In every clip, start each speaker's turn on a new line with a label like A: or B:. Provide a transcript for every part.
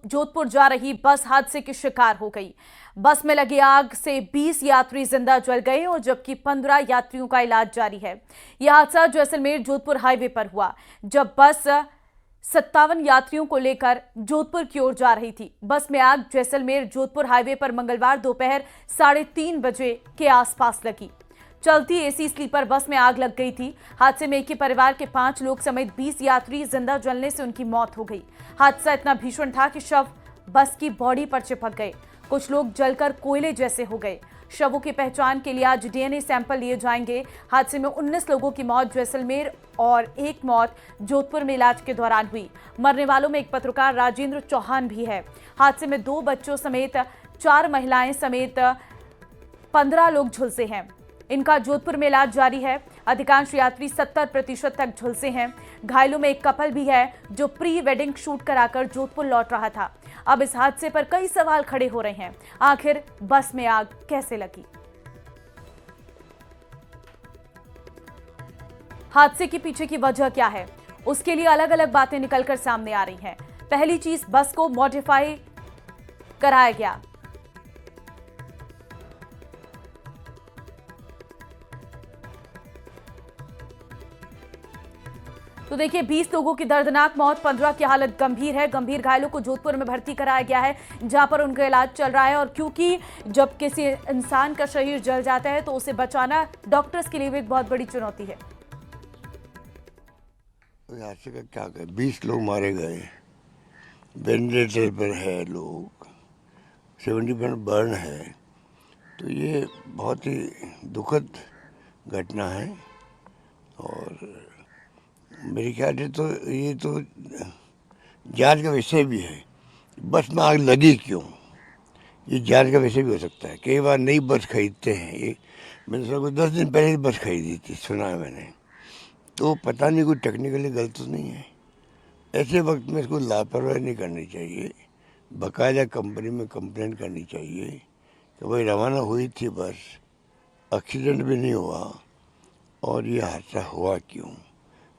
A: जोधपुर जा रही बस हादसे की शिकार हो गई। बस में लगी आग से 20 यात्री जिंदा जल गए और जबकि 15 यात्रियों का इलाज जारी है। यह हादसा जैसलमेर जोधपुर हाईवे पर हुआ, जब बस 57 यात्रियों को लेकर जोधपुर की ओर जा रही थी। बस में आग जैसलमेर जोधपुर हाईवे पर मंगलवार दोपहर 3:30 बजे के आसपास लगी। चलती एसी स्लीपर बस में आग लग गई थी। हादसे में एक ही परिवार के 5 लोग समेत 20 यात्री जिंदा जलने से उनकी मौत हो गई। हादसा इतना भीषण था कि शव बस की बॉडी पर चिपक गए। कुछ लोग जलकर कोयले जैसे हो गए। शवों की पहचान के लिए आज डीएनए सैंपल लिए जाएंगे। हादसे में 19 लोगों की मौत जैसलमेर और एक मौत जोधपुर में इलाज के दौरान हुई। मरने वालों में एक पत्रकार राजेंद्र चौहान भी है। हादसे में 2 बच्चों समेत 4 महिलाएं समेत 15 लोग झुलसे हैं। इनका जोधपुर में इलाज जारी है। अधिकांश यात्री 70% तक झुलसे हैं। घायलों में एक कपल भी है जो प्री वेडिंग शूट कराकर जोधपुर लौट रहा था। अब इस हादसे पर कई सवाल खड़े हो रहे हैं। आखिर बस में आग कैसे लगी? हादसे के पीछे की वजह क्या है? उसके लिए अलग अलग बातें निकलकर सामने आ रही हैं। पहली चीज, बस को मॉडिफाई कराया गया। तो देखिए, 20 लोगों की दर्दनाक मौत, 15 की हालत गंभीर है। गंभीर घायलों को जोधपुर में भर्ती कराया गया है, जहां पर उनका इलाज चल रहा है। और क्योंकि जब किसी इंसान का शरीर जल जाता है तो उसे बचाना डॉक्टर्स के लिए भी एक बहुत बड़ी चुनौती है।
B: हादसे का क्या करें, 20 लोग मारे गए, वेंटिलेटर पर है लोग, 70% बर्न है। तो ये बहुत ही दुखद घटना है। और मेरे ख्याल से तो ये तो जांच का विषय भी है। बस में आग लगी क्यों, ये जांच का विषय भी हो सकता है। कई बार नई बस खरीदते हैं, ये मैंने सुना 10 दिन पहले ही बस खरीदी थी, सुना है मैंने। तो पता नहीं कोई टेक्निकली गलत तो नहीं है। ऐसे वक्त में इसको लापरवाही नहीं करनी चाहिए। बाकायदा कंपनी में कंप्लेंट करनी चाहिए कि भाई रवाना हुई थी बस, एक्सीडेंट भी नहीं हुआ और ये हादसा हुआ क्यों।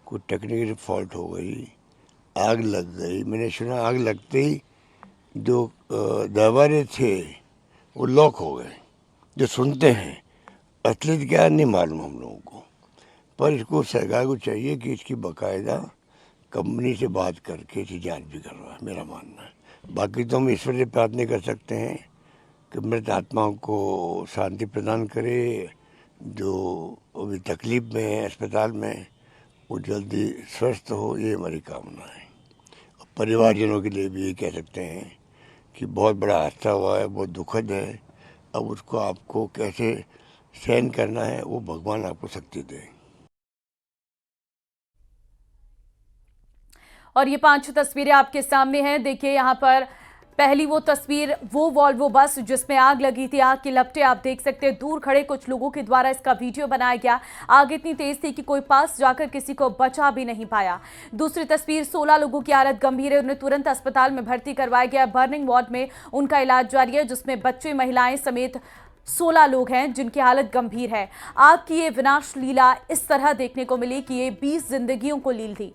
B: कोई टेक्निकल फॉल्ट हो गई, आग लग गई। मैंने सुना आग लगते ही जो दरवाजे थे वो लॉक हो गए। जो सुनते हैं, असलियत क्या नहीं मालूम हम लोगों को। पर इसको सरकार को चाहिए कि इसकी बाकायदा कंपनी से बात करके इसकी जांच भी करवाए, मेरा मानना है। बाकी तो हम ईश्वर से प्रार्थना कर सकते हैं कि मृत आत्माओं को शांति प्रदान करे। जो अभी तकलीफ में है अस्पताल में, वो जल्दी स्वस्थ हो, ये हमारी कामना है। और परिवारजनों के लिए भी ये कह सकते हैं कि बहुत बड़ा हादसा हुआ है, बहुत दुखद है। अब उसको आपको कैसे सहन करना है, वो भगवान आपको शक्ति दे।
A: और ये 5 तस्वीरें आपके सामने हैं। देखिए, यहाँ पर पहली वो तस्वीर, वो वॉल्वो बस जिसमें आग लगी थी। आग की लपटें आप देख सकते हैं। दूर खड़े कुछ लोगों के द्वारा इसका वीडियो बनाया गया। आग इतनी तेज थी कि कोई पास जाकर किसी को बचा भी नहीं पाया। दूसरी तस्वीर, 16 लोगों की हालत गंभीर है। उन्हें तुरंत अस्पताल में भर्ती करवाया गया। बर्निंग वार्ड में उनका इलाज जारी है, जिसमें बच्चे, महिलाएं समेत 16 लोग हैं जिनकी हालत गंभीर है। आग की ये विनाश लीला इस तरह देखने को मिली कि ये 20 जिंदगियों को लील थी।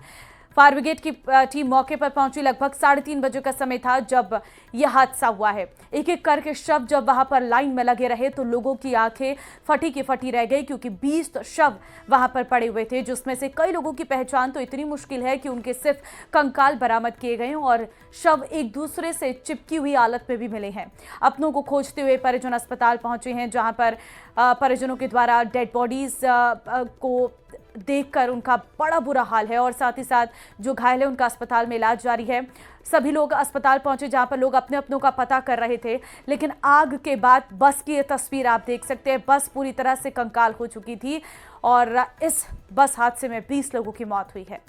A: फायर ब्रिगेड की टीम मौके पर पहुंची। लगभग 3:30 बजे का समय था जब यह हादसा हुआ है। एक एक करके शव जब वहां पर लाइन में लगे रहे तो लोगों की आंखें फटी की फटी रह गई, क्योंकि 20 शव वहां पर पड़े हुए थे, जिसमें से कई लोगों की पहचान तो इतनी मुश्किल है कि उनके सिर्फ कंकाल बरामद किए गए और शव एक दूसरे से चिपकी हुई हालत में भी मिले हैं। अपनों को खोजते हुए परिजन अस्पताल पहुंचे हैं, जहां पर परिजनों के द्वारा डेड बॉडीज को देखकर उनका बड़ा बुरा हाल है और साथ ही साथ जो घायल है उनका अस्पताल में इलाज जारी है। सभी लोग अस्पताल पहुंचे, जहां पर लोग अपने अपनों का पता कर रहे थे। लेकिन आग के बाद बस की ये तस्वीर आप देख सकते हैं। बस पूरी तरह से कंकाल हो चुकी थी और इस बस हादसे में 20 लोगों की मौत हुई है।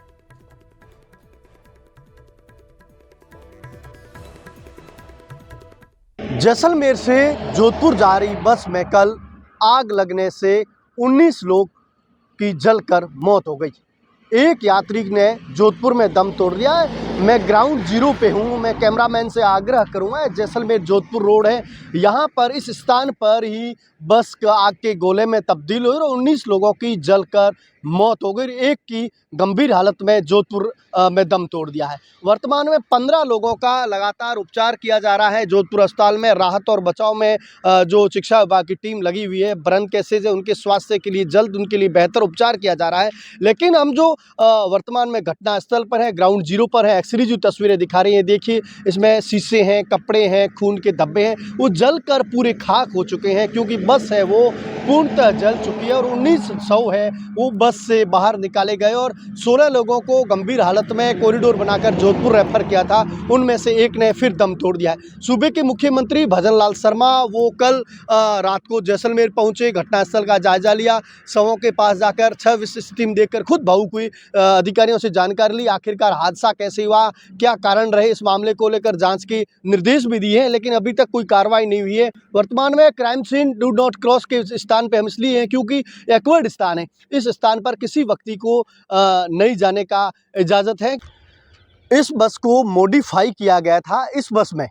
C: जैसलमेर से जोधपुर जा रही बस में कल आग लगने से 19 लोग की जलकर मौत हो गई। एक यात्री ने जोधपुर में दम तोड़ दिया है। मैं ग्राउंड जीरो पे हूँ। मैं कैमरामैन से आग्रह करूँगा, जैसलमेर जोधपुर रोड है, यहाँ पर इस स्थान पर ही बस का आग के गोले में तब्दील हुई और 19 लोगों की जलकर मौत हो गई। एक की गंभीर हालत में जोधपुर में दम तोड़ दिया है। वर्तमान में 15 लोगों का लगातार उपचार किया जा रहा है जोधपुर अस्पताल में। राहत और बचाव में जो शिक्षा विभाग की टीम लगी हुई है, बर्न केसेज है, उनके स्वास्थ्य के लिए जल्द उनके लिए बेहतर उपचार किया जा रहा है। लेकिन हम जो वर्तमान में घटना स्थल पर है, ग्राउंड जीरो पर है, एक्सरे जो तस्वीरें दिखा रही हैं, देखिए इसमें शीशे हैं, कपड़े हैं, खून के धब्बे हैं, वो जल कर पूरे खाक हो चुके हैं क्योंकि बस है वो पूर्णतः जल चुकी है और 19 शव है वो बस से बाहर निकाले गए और 16 लोगों को गंभीर हालत में कॉरिडोर बनाकर जोधपुर रेफर किया था। उनमें से एक ने फिर दम तोड़ दिया है। सूबे के मुख्यमंत्री भजन लाल शर्मा वो कल रात को जैसलमेर पहुंचे, घटनास्थल का जायजा लिया, शवों के पास जाकर छह स्थिति में देखकर खुद भावुक हुई, अधिकारियों से जानकारी ली, आखिरकार हादसा कैसे हुआ, क्या कारण रहे, इस मामले को लेकर जांच के निर्देश भी दिए हैं, लेकिन अभी तक कोई कार्रवाई नहीं हुई है। वर्तमान में crime scene do not cross के स्थान पे हम इसलिए हैं क्योंकि एक्वर्ड स्थान है। इस स्थान पर किसी व्यक्ति को नहीं जाने का इजाज़त है। इस बस को मॉडिफाई किया गया था। इस बस में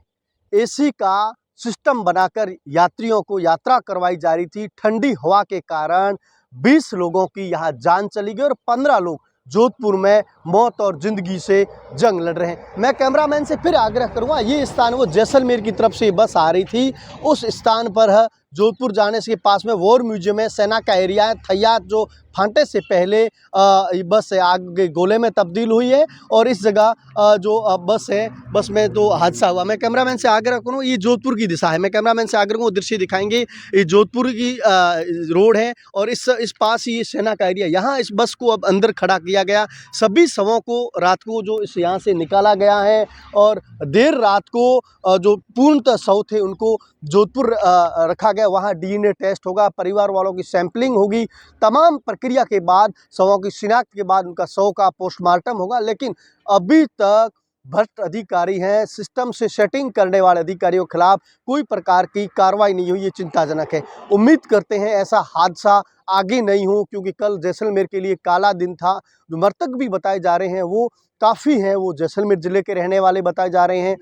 C: एसी का सिस्टम बनाकर यात्रियों को यात्रा करवाई जा रही थी। ठंडी हवा के कारण 20 लोगों की यहाँ जान चली गई और 15 लोग जोधपुर में मौत और ज़िंदगी से जंग लड़ रहे हैं। मैं कैमरामैन से फिर आग्रह करूँगा, ये स्थान वो जैसलमेर की तरफ से बस आ रही थी, उस स्थान पर है जोधपुर जाने से पास में वॉर म्यूजियम है, सेना का एरिया है, थैयात जो फांटे से पहले बस आग के गोले में तब्दील हुई है और इस जगह जो बस है, बस में तो हादसा हुआ। मैं कैमरामैन से आग्रह करूँ, ये जोधपुर की दिशा है, मैं कैमरामैन से आग्रह करूँ, दृश्य दिखाएंगे। ये जोधपुर की रोड है और इस पास ही सेना का एरिया, यहाँ इस बस को अब अंदर खड़ा किया गया। सभी शवों को रात को जो इस यहाँ से निकाला गया है और देर रात को जो पूर्णतः शव थे उनको जोधपुर रखा गया, वहाँ डीएनए टेस्ट होगा, परिवार वालों की सैंपलिंग होगी, तमाम प्रक्रिया के बाद शवों की शिनाख्त के बाद उनका शव का पोस्टमार्टम होगा। लेकिन अभी तक भ्रष्ट अधिकारी हैं, सिस्टम से सेटिंग करने वाले अधिकारियों के खिलाफ कोई प्रकार की कार्रवाई नहीं हुई, ये चिंताजनक है। उम्मीद करते हैं ऐसा हादसा आगे नहीं हो क्योंकि कल जैसलमेर के लिए काला दिन था। जो मृतक भी बताए जा रहे हैं वो काफ़ी हैं, वो जैसलमेर ज़िले के रहने वाले बताए जा रहे हैं,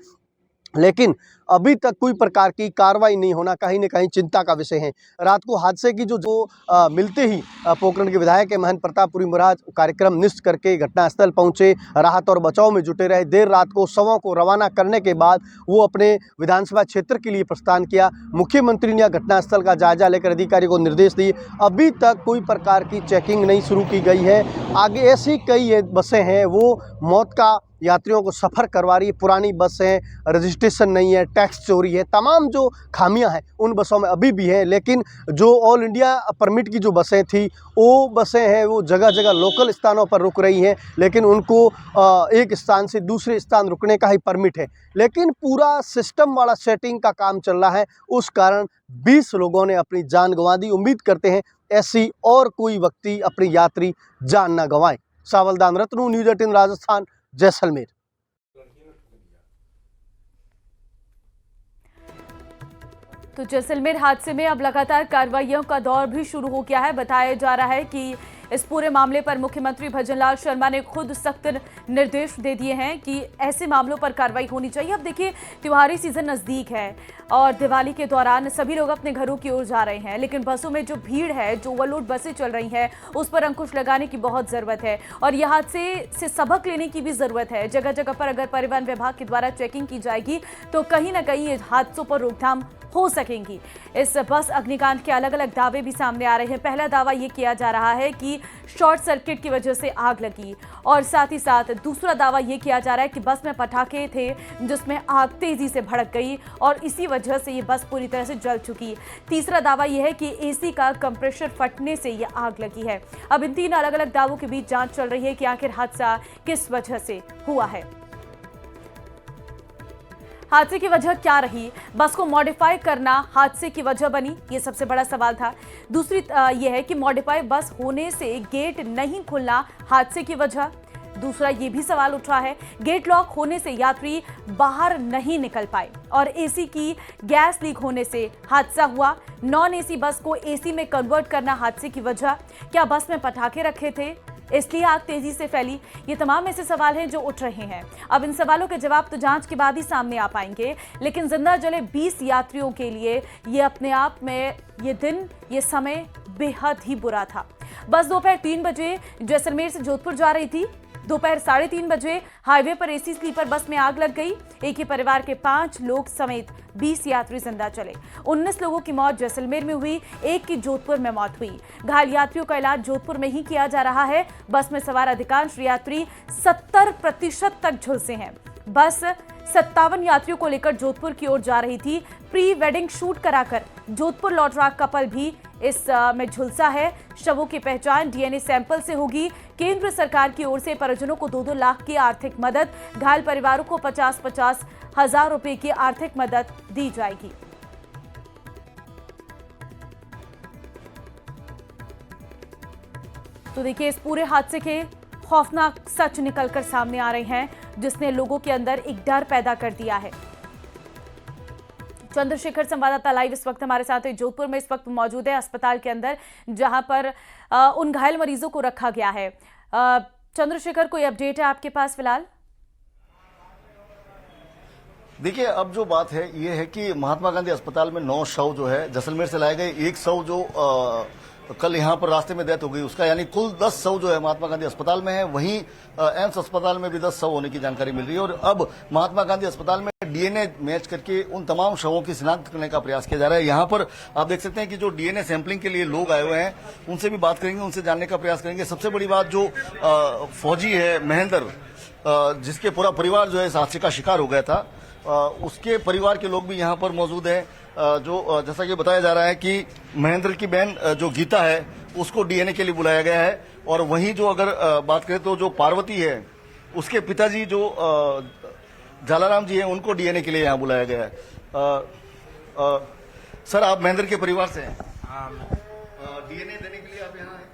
C: लेकिन अभी तक कोई प्रकार की कार्रवाई नहीं होना कहीं न कहीं चिंता का विषय है। रात को हादसे की जो मिलते ही पोखरण के विधायक महंत प्रतापपुरी महाराज कार्यक्रम निष्ठ करके घटनास्थल पहुंचे, राहत और बचाव में जुटे रहे। देर रात को शवों को रवाना करने के बाद वो अपने विधानसभा क्षेत्र के लिए प्रस्थान किया। मुख्यमंत्री ने घटनास्थल का जायजा लेकर अधिकारियों को निर्देश दिए। अभी तक कोई प्रकार की चेकिंग नहीं शुरू की गई है। आगे ऐसी कई बसें हैं वो मौत का यात्रियों को सफ़र करवा रही है। पुरानी बस हैं, रजिस्ट्रेशन नहीं है, टैक्स चोरी है, तमाम जो खामियां हैं उन बसों में अभी भी हैं। लेकिन जो ऑल इंडिया परमिट की जो बसें थी वो बसें हैं वो जगह जगह लोकल स्थानों पर रुक रही हैं, लेकिन उनको एक स्थान से दूसरे स्थान रुकने का ही परमिट है। लेकिन पूरा सिस्टम वाला सेटिंग का काम चल रहा है, उस कारण 20 लोगों ने अपनी जान गंवा दी। उम्मीद करते हैं ऐसी और कोई व्यक्ति अपनी यात्री जान न गंवाए। सावलदान रत्नू, न्यूज़ 18 राजस्थान, जैसलमेर।
A: तो जैसलमेर हादसे में अब लगातार कार्रवाइयों का दौर भी शुरू हो गया है। बताया जा रहा है कि इस पूरे मामले पर मुख्यमंत्री भजन लाल शर्मा ने खुद सख्त निर्देश दे दिए हैं कि ऐसे मामलों पर कार्रवाई होनी चाहिए। अब देखिए, त्योहारी सीजन नज़दीक है और दिवाली के दौरान सभी लोग अपने घरों की ओर जा रहे हैं, लेकिन बसों में जो भीड़ है, जो ओवरलोड बसें चल रही हैं, उस पर अंकुश लगाने की बहुत ज़रूरत है और यह हादसे से सबक लेने की भी ज़रूरत है। जगह जगह पर अगर परिवहन विभाग के द्वारा चेकिंग की जाएगी तो कहीं ना कहीं हादसों पर रोकथाम हो सकेंगी। इस बस अग्निकांड के अलग अलग दावे भी सामने आ रहे हैं। पहला दावा ये किया जा रहा है कि शॉर्ट सर्किट की वजह से आग लगी और साथ ही साथ दूसरा दावा ये किया जा रहा है कि बस में पटाखे थे जिसमें आग तेजी से भड़क गई और इसी वजह से ये बस पूरी तरह से जल चुकी। तीसरा दावा यह है कि एसी का कंप्रेसर फटने से ये आग लगी है। अब इन तीन अलग अलग दावों के बीच जांच चल रही है कि आखिर हादसा किस वजह से हुआ है। हादसे की वजह क्या रही? बस को मॉडिफाई करना हादसे की वजह बनी, ये सबसे बड़ा सवाल था। दूसरी यह है कि मॉडिफाई बस होने से गेट नहीं खुलना हादसे की वजह। दूसरा ये भी सवाल उठ रहा है, गेट लॉक होने से यात्री बाहर नहीं निकल पाए और एसी की गैस लीक होने से हादसा हुआ। नॉन एसी बस को एसी में कन्वर्ट करना हादसे की वजह। क्या बस में पटाखे रखे थे? इसलिए आग तेजी से फैली? ये तमाम ऐसे सवाल हैं जो उठ रहे हैं। अब इन सवालों के जवाब तो जांच के बाद ही सामने आ पाएंगे, लेकिन जिंदा जले 20 यात्रियों के लिए ये अपने आप में ये दिन, ये समय बेहद ही बुरा था। बस दोपहर 3 बजे जैसलमेर से जोधपुर जा रही थी। दोपहर 3:30 बजे हाईवे पर एसी स्लीपर बस में आग लग गई। एक ही परिवार के 5 लोग समेत 20 यात्री जिंदा चले। 19 लोगों की मौत जैसलमेर में हुई, एक की जोधपुर में मौत हुई। घायल यात्रियों का इलाज जोधपुर में ही किया जा रहा है। बस में सवार अधिकांश यात्री 70% तक झुलसे हैं। बस 57 यात्रियों को लेकर जोधपुर की ओर जा रही थी। प्री वेडिंग शूट कराकर जोधपुर लौट रहा कपल भी इस में झुलसा है। शवों की पहचान डीएनए सैंपल से होगी। केंद्र सरकार की ओर से परिजनों को 2-2 लाख की आर्थिक मदद, घायल परिवारों को 50-50 हजार रुपए की आर्थिक मदद दी जाएगी। तो देखिए, इस पूरे हादसे के खौफनाक सच निकलकर सामने आ रहे हैं, जिसने लोगों के अंदर एक डर पैदा कर दिया है। चंद्रशेखर संवाददाता लाइव इस वक्त हमारे साथ जोधपुर में इस वक्त मौजूद है, अस्पताल के अंदर, जहां पर उन घायल मरीजों को रखा गया है। चंद्रशेखर, कोई अपडेट है आपके पास फिलहाल?
D: देखिए, अब जो बात है ये है कि महात्मा गांधी अस्पताल में 9 शव जो है जैसलमेर से लाए गए। एक शव जो कल यहाँ पर रास्ते में डेथ हो गई, उसका यानी कुल 10 शव जो है महात्मा गांधी अस्पताल में है। वहीं एम्स अस्पताल में भी 10 शव होने की जानकारी मिल रही है। और अब महात्मा गांधी अस्पताल में डीएनए मैच करके उन तमाम शवों की शिनाख्त करने का प्रयास किया जा रहा है। यहाँ पर आप देख सकते हैं कि जो डीएनए सैंपलिंग के लिए लोग आए हुए हैं, उनसे भी बात करेंगे, उनसे जानने का प्रयास करेंगे। सबसे बड़ी बात, जो फौजी है महेंद्र, जिसके पूरा परिवार जो है इस हादसे का शिकार हो गया था, उसके परिवार के लोग भी यहाँ पर मौजूद हैं। जो जैसा कि बताया जा रहा है कि महेंद्र की बहन जो गीता है, उसको डीएनए के लिए बुलाया गया है। और वहीं जो अगर बात करें तो जो पार्वती है, उसके पिताजी जो जालाराम जी हैं, उनको डीएनए के लिए यहाँ बुलाया गया है। सर, आप महेंद्र के परिवार से हैं?
E: हाँ।
D: डीएनए देने के लिए आप यहाँ हैं?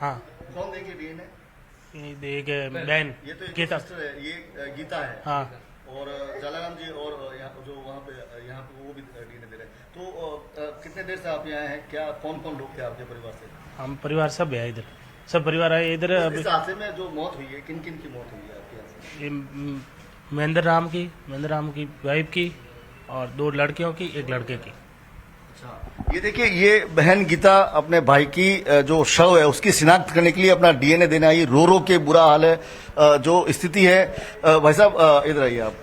E: हाँ।
D: कौन देंगे डीएनए?
E: एक बहन
D: ये तो
E: गीता
D: है, ये गीता है।
E: हाँ।
D: और जलाराम जी और जो वहाँ पे वो भी डीएनए दे रहे हैं। तो कितने देर से आप यहाँ हैं? क्या कौन कौन लोग थे आपके परिवार से?
E: हम परिवार सब है इधर, सब परिवार है इधर। अभी
D: इस हादसे में जो मौत हुई है, किन किन की मौत हुई है आपके यहाँ से?
E: ये महेंद्र राम की वाइफ की, और 2 लड़कियों की, 1 लड़के की।
D: अच्छा, ये देखिए, ये बहन गीता अपने भाई की जो शव है उसकी शिनाख्त करने के लिए अपना डीएनए देने आई। रो रो के बुरा हाल है जो स्थिति है। भाई साहब, इधर आइए आप।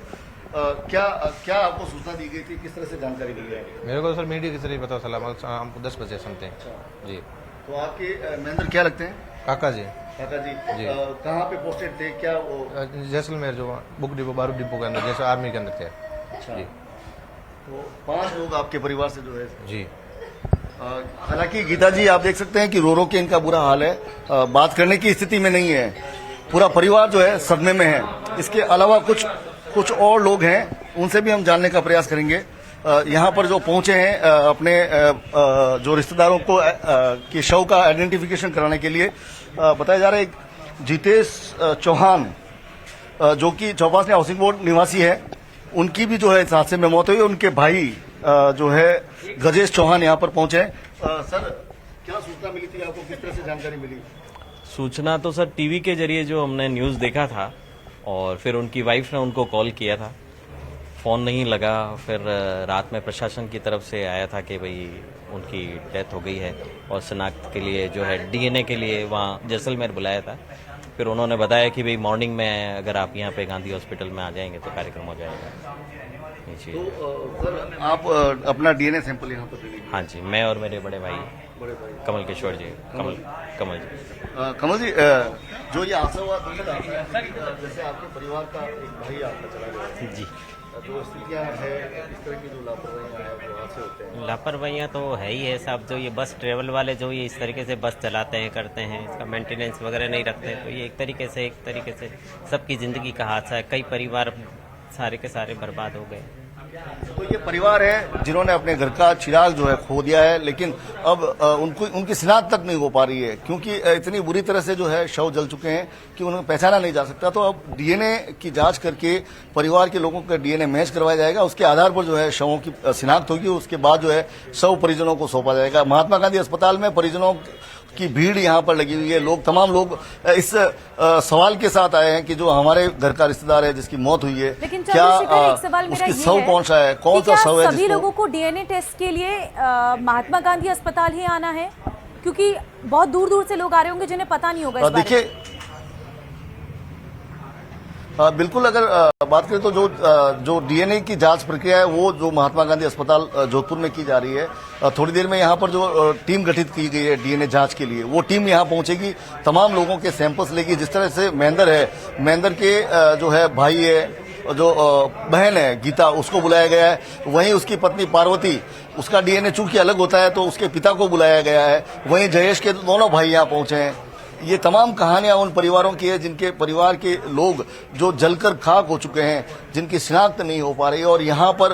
D: क्या आपको सूचना दी गई थी? किस तरह से जानकारी मिली है?
F: मेरे को सर मीडिया के जरिए पता चला। हमको 10 बजे सुनते हैं।
D: अच्छा।
F: जी।
D: तो आपके महेंद्र क्या लगते हैं?
F: काका जी।
D: काका जी,
F: जी।
D: कहाँ पे पोस्टेड थे? क्या वो
F: जैसलमेर जो बुक डिपो, बारूद डिपो के अंदर, जैसे आर्मी के अंदर थे।
D: अच्छा।
F: जी।
D: तो 5 लोग आपके परिवार से जो है।
F: जी।
D: हालांकि गीता जी, आप देख सकते हैं कि रो रो के इनका बुरा हाल है। बात करने की स्थिति में नहीं है। पूरा परिवार जो है सदमे में है। इसके अलावा कुछ और लोग हैं, उनसे भी हम जानने का प्रयास करेंगे। यहाँ पर जो पहुंचे हैं अपने जो रिश्तेदारों को की शव का आइडेंटिफिकेशन कराने के लिए, बताया जा रहा है जितेश चौहान, जो कि चौपासी हाउसिंग बोर्ड निवासी है, उनकी भी जो है इस हादसे में मौत हुई। उनके भाई जो है गजेश चौहान यहाँ पर पहुंचे। सर, क्या सूचना मिली थी आपको? किस तरह से जानकारी मिली?
G: सूचना तो सर टीवी के जरिए जो हमने न्यूज़ देखा था, और फिर उनकी वाइफ ने उनको कॉल किया था, फ़ोन नहीं लगा। फिर रात में प्रशासन की तरफ से आया था कि भाई उनकी डेथ हो गई है, और शिनाख्त के लिए जो है डीएनए के लिए वहाँ जैसलमेर बुलाया था। फिर उन्होंने बताया कि भाई मॉर्निंग में अगर आप यहाँ पे गांधी हॉस्पिटल में आ जाएंगे तो कार्यक्रम हो जाएगा।
D: तो सर, आप अपना डीएनए सैंपल यहाँ पर दे?
G: हाँ जी, मैं और मेरे बड़े भाई कमल किशोर जी। कमल जी,
D: जो ये हादसा हुआ, जैसे आपके परिवार का एक भाई आपका चला गया
G: जी,
D: जो स्थितियाँ है, इस तरह की जो लापरवाहियाँ हैं वो हादसे होते हैं।
G: लापरवाहियाँ तो है ही है साहब। जो ये बस ट्रेवल वाले जो ये इस तरीके से बस चलाते हैं, करते हैं, इसका मेंटेनेंस वगैरह नहीं रखते, तो ये एक तरीके से सबकी ज़िंदगी का हादसा है। कई परिवार सारे के सारे बर्बाद हो गए।
D: तो ये परिवार है जिन्होंने अपने घर का चिराग जो है खो दिया है, लेकिन अब उनकी शिनाख्त तक नहीं हो पा रही है, क्योंकि इतनी बुरी तरह से जो है शव जल चुके हैं कि उन्हें पहचाना नहीं जा सकता। तो अब डीएनए की जांच करके परिवार के लोगों का डीएनए मैच करवाया जाएगा। उसके आधार पर जो है शवों की शिनाख्त होगी। उसके बाद जो है शव परिजनों को सौंपा जाएगा। महात्मा गांधी अस्पताल में परिजनों की भीड़ यहाँ पर लगी हुई है। लोग, तमाम लोग इस सवाल के साथ आए हैं कि जो हमारे घर का रिश्तेदार है जिसकी मौत हुई है,
A: लेकिन
D: क्या
A: चंद्रशेखर, एक सवाल मेरा
D: उसकी
A: ये
D: शव
A: है
D: कौन सा है, कौन
A: कि
D: सा
A: क्या
D: शव है
A: सभी
D: जिसको
A: लोगों को डीएनए टेस्ट के लिए महात्मा गांधी अस्पताल ही आना है? क्योंकि बहुत दूर दूर से लोग आ रहे होंगे जिन्हें पता नहीं होगा इस बारे में।
D: देखिए, बिल्कुल, अगर बात करें तो जो डीएनए की जांच प्रक्रिया है वो जो महात्मा गांधी अस्पताल जोधपुर में की जा रही है। थोड़ी देर में यहाँ पर जो टीम गठित की गई है डीएनए जांच के लिए, वो टीम यहाँ पहुंचेगी, तमाम लोगों के सैंपल्स लेगी। जिस तरह से महेंद्र है, महेंद्र के जो है भाई है, जो बहन है गीता, उसको बुलाया गया है। वहीं उसकी पत्नी पार्वती, उसका डीएनए चूंकि अलग होता है तो उसके पिता को बुलाया गया है। वहीं जयेश के दोनों भाई यहाँ पहुंचे हैं। ये तमाम कहानियां उन परिवारों की है जिनके परिवार के लोग जो जलकर खाक हो चुके हैं, जिनकी शिनाख्त नहीं हो पा रही। और यहाँ पर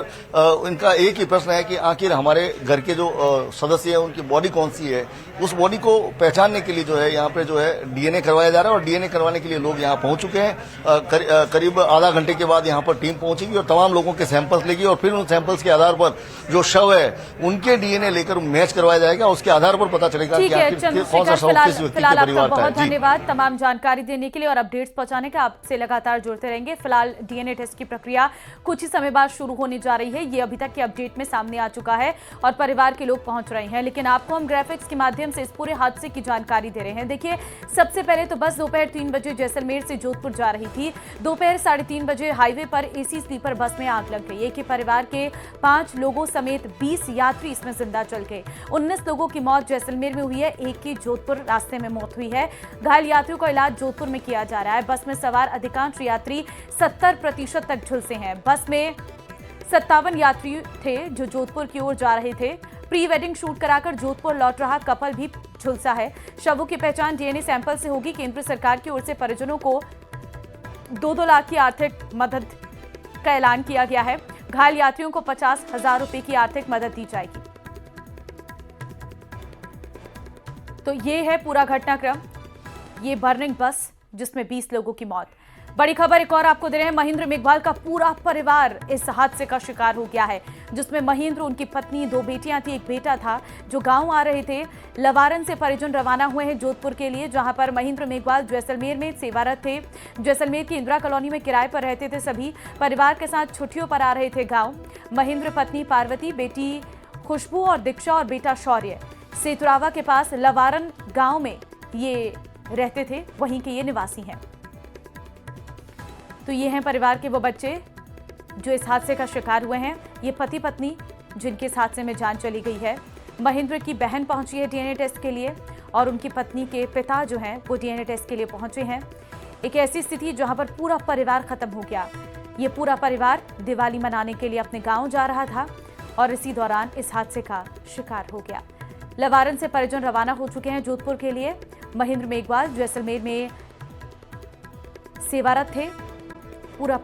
D: इनका एक ही प्रश्न है कि आखिर हमारे घर के जो सदस्य हैं उनकी बॉडी कौन सी है। उस बॉडी को पहचानने के लिए जो है यहाँ पे जो है डीएनए करवाया जा रहा है, और डीएनए करवाने के लिए लोग यहाँ पहुंच चुके हैं। करीब आधा घंटे के बाद यहाँ पर टीम पहुंचेगी और तमाम लोगों के सैंपल्स लेगी, और फिर उन सैंपल्स के आधार पर जो शव है उनके डीएनए लेकर मैच करवाया जाएगा। उसके आधार पर पता चलेगा कि आखिर कौन सा शव किस व्यक्ति के परिवार का है।
A: बहुत धन्यवाद तमाम जानकारी देने के लिए और अपडेट्स पहुंचाने का। आपसे लगातार जुड़ते रहेंगे। फिलहाल डीएनए टेस्ट की प्रक्रिया कुछ ही समय बाद शुरू होने जा रही है। ये अभी तक के अपडेट में सामने आ चुका है और परिवार के लोग पहुंच रहे हैं, लेकिन आपको हम ग्राफिक्स के माध्यम से इस पूरे हादसे की जानकारी दे रहे हैं। देखिए, सबसे पहले तो बस दोपहर 3 बजे जैसलमेर से जोधपुर जा रही थी। दोपहर 3:30 बजे हाईवे पर एसी स्लीपर बस में आग लग गई। एक ही परिवार के 5 लोगों समेत 20 यात्री इसमें जिंदा जल गए। 19 लोगों की मौत जैसलमेर में हुई है, एक की जोधपुर रास्ते में मौत हुई है। घायल यात्रियों का इलाज जोधपुर में किया जा रहा है। बस में सवार अधिकांश यात्री 70% तक झुलसे हैं। बस में 57 यात्री थे जो जोधपुर की ओर जा रहे थे। प्री वेडिंग शूट कराकर जोधपुर लौट रहा कपल भी झुलसा है। शवों की पहचान डीएनए सैंपल से होगी। केंद्र सरकार की ओर से परिजनों को 2-2 लाख की आर्थिक मदद का ऐलान किया गया है। घायल यात्रियों को 50,000 रुपए की आर्थिक मदद दी जाएगी। तो ये है पूरा घटनाक्रम, ये बर्निंग बस जिसमें 20 लोगों की मौत। बड़ी खबर एक और आपको दे रहे हैं। महेंद्र मेघवाल का पूरा परिवार इस हादसे का शिकार हो गया है, जिसमें महेंद्र, उनकी पत्नी, 2 बेटियां थी, एक बेटा था, जो गांव आ रहे थे। लवारन से परिजन रवाना हुए हैं जोधपुर के लिए, जहां पर महेंद्र मेघवाल जैसलमेर में सेवारत थे। जैसलमेर की इंदिरा कॉलोनी में किराए पर रहते थे। सभी परिवार के साथ छुट्टियों पर आ रहे थे गाँव। महेंद्र, पत्नी पार्वती, बेटी खुशबू और दीक्षा और बेटा शौर्य सेतुरावा के पास लवारन गांव में ये रहते थे, वहीं के ये निवासी हैं। तो ये हैं परिवार के वो बच्चे जो इस हादसे का शिकार हुए हैं। ये पति पत्नी जिनके इस हादसे में जान चली गई है। महेंद्र की बहन पहुंची है डीएनए टेस्ट के लिए और उनकी पत्नी के पिता जो हैं वो डीएनए टेस्ट के लिए पहुंचे हैं। एक ऐसी स्थिति जहां पर पूरा परिवार खत्म हो गया। ये पूरा परिवार दिवाली मनाने के लिए अपने गाँव जा रहा था और इसी दौरान इस हादसे का शिकार हो गया। लवारन से परिजन रवाना हो चुके हैं जोधपुर के लिए। महेंद्र मेघवाल जैसलमेर में सेवारत थे। पूरा